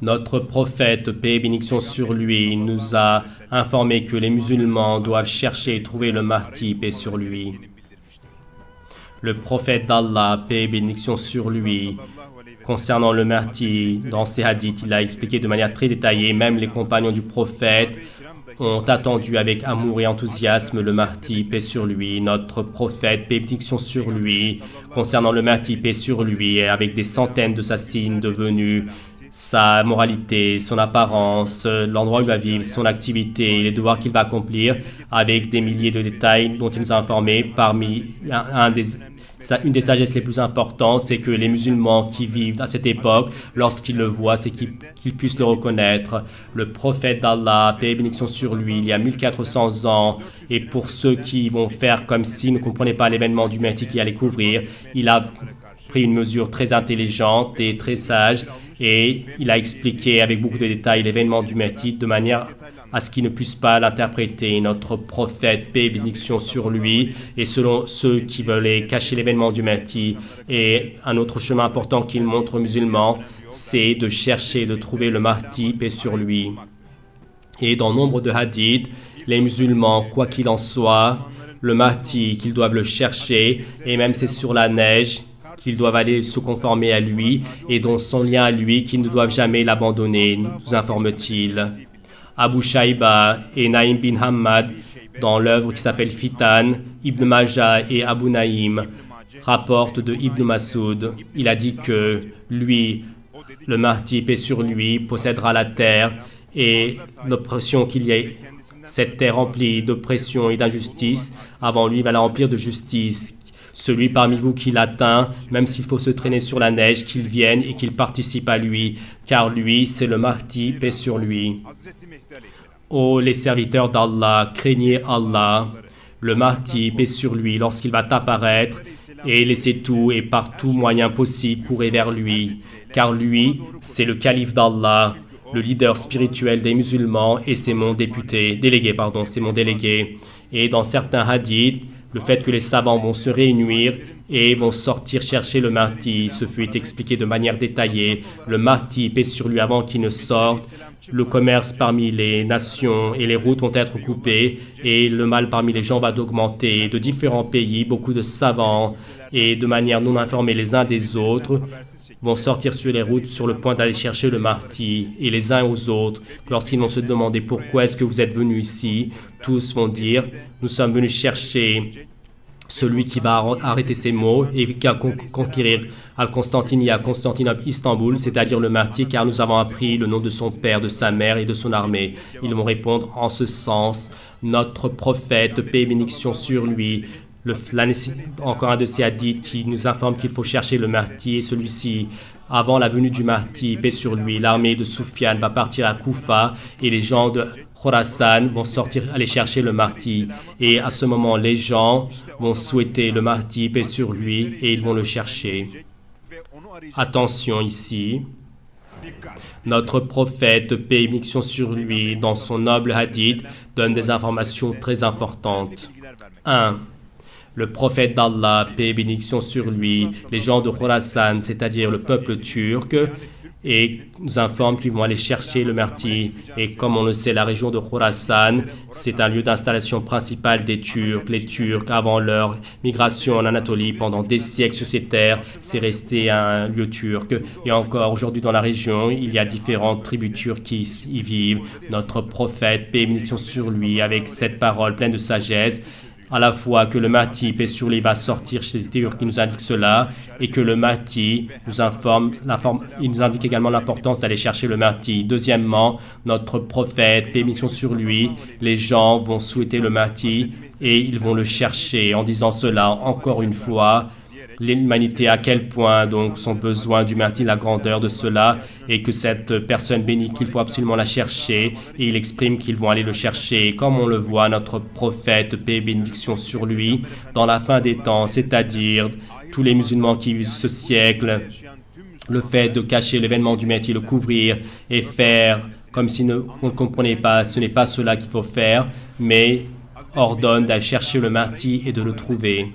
Notre prophète, paix et bénédiction sur lui, nous a informé que les musulmans doivent chercher et trouver le Mahdi, paix sur lui. Le prophète d'Allah, paix et bénédiction sur lui, concernant le Mahdi, dans ses hadiths, il a expliqué de manière très détaillée, même les compagnons du prophète ont attendu avec amour et enthousiasme le Mahdi, paix sur lui. Notre prophète, paix et bénédiction sur lui, concernant le Mahdi, paix sur lui, avec des centaines de sa signes devenus sa moralité, son apparence, l'endroit où il va vivre, son activité, les devoirs qu'il va accomplir, avec des milliers de détails dont il nous a informés. Parmi une des sagesses les plus importantes, c'est que les musulmans qui vivent à cette époque, lorsqu'ils le voient, c'est qu'ils puissent le reconnaître. Le prophète d'Allah, paix et bénédiction sur lui, il y a 1400 ans, et pour ceux qui vont faire comme s'ils ne comprenaient pas l'événement du Mahdi qui allait couvrir, il a pris une mesure très intelligente et très sage, et il a expliqué avec beaucoup de détails l'événement du Mahdi de manière à ce qu'ils ne puissent pas l'interpréter. Notre prophète, paix et bénédiction sur lui, et selon ceux qui veulent cacher l'événement du Mahdi. Et un autre chemin important qu'il montre aux musulmans, c'est de chercher, de trouver le Mahdi, paix sur lui. Et dans nombre de hadiths, les musulmans, quoi qu'il en soit, le Mahdi, qu'ils doivent le chercher, et même c'est sur la neige, qu'ils doivent aller se conformer à lui, et dans son lien à lui, qu'ils ne doivent jamais l'abandonner, nous informe-t-il. Abu Shayba et Naïm bin Hammad, dans l'œuvre qui s'appelle Fitan, Ibn Majah et Abu Naïm, rapportent de Ibn Masoud. Il a dit que lui, le Mahdi, paix sur lui, possédera la terre, et l'oppression qu'il y ait, cette terre remplie d'oppression et d'injustice, avant lui, va la remplir de justice. Celui parmi vous qui l'atteint, même s'il faut se traîner sur la neige, qu'il vienne et qu'il participe à lui, car lui, c'est le Mahdi, paix sur lui. Ô les serviteurs d'Allah, craignez Allah, le Mahdi, paix sur lui, lorsqu'il va apparaître, et laissez tout et par tout moyen possible courir vers lui, car lui, c'est le calife d'Allah, le leader spirituel des musulmans, et c'est mon délégué. Et dans certains hadiths, le fait que les savants vont se réunir et vont sortir chercher le Mahdi, ce fut expliqué de manière détaillée. Le Mahdi, paix sur lui, avant qu'il ne sorte, le commerce parmi les nations et les routes vont être coupées et le mal parmi les gens va augmenter. De différents pays, beaucoup de savants et de manière non informée les uns des autres vont sortir sur les routes sur le point d'aller chercher le Mahdi, et les uns aux autres, lorsqu'ils vont se demander pourquoi est-ce que vous êtes venus ici, tous vont dire, nous sommes venus chercher celui qui va arrêter ses mots et qui va conquérir Constantinople, Istanbul, c'est-à-dire le Mahdi, car nous avons appris le nom de son père, de sa mère et de son armée. Ils vont répondre en ce sens, notre prophète, paix et bénédiction sur lui, encore un de ces hadiths qui nous informe qu'il faut chercher le Mahdi, et celui-ci, avant la venue du Mahdi, paix sur lui, l'armée de Soufiane va partir à Koufa et les gens de Khorasan vont sortir aller chercher le Mahdi. Et à ce moment, les gens vont souhaiter le Mahdi, paix sur lui, et ils vont le chercher. Attention ici. Notre prophète, paix et bénédiction sur lui, dans son noble hadith, donne des informations très importantes. 1. Le prophète d'Allah, paix et bénédiction sur lui, les gens de Khorasan, c'est-à-dire le peuple turc, et nous informe qu'ils vont aller chercher le Mahdi. Et comme on le sait, la région de Khorasan, c'est un lieu d'installation principal des Turcs. Les Turcs, avant leur migration en Anatolie, pendant des siècles sur ces terres, c'est resté un lieu turc. Et encore aujourd'hui dans la région, il y a différentes tribus turques qui y vivent. Notre prophète, paix et bénédiction sur lui, avec cette parole pleine de sagesse, à la fois que le Mahdi, paix sur lui, va sortir chez les Turcs qui nous indiquent cela, et que le Mahdi nous il nous indique également l'importance d'aller chercher le Mahdi. Deuxièmement, notre prophète, paix et bénédiction sur lui, les gens vont souhaiter le Mahdi et ils vont le chercher. En disant cela, encore une fois, l'humanité à quel point donc son besoin du Mahdi, la grandeur de cela, et que cette personne bénie qu'il faut absolument la chercher, et il exprime qu'ils vont aller le chercher. Comme on le voit, notre prophète, paix et bénédiction sur lui, dans la fin des temps, c'est-à-dire tous les musulmans qui vivent ce siècle, le fait de cacher l'événement du Mahdi, le couvrir et faire comme si on ne comprenait pas, ce n'est pas cela qu'il faut faire, mais ordonne d'aller chercher le Mahdi et de le trouver.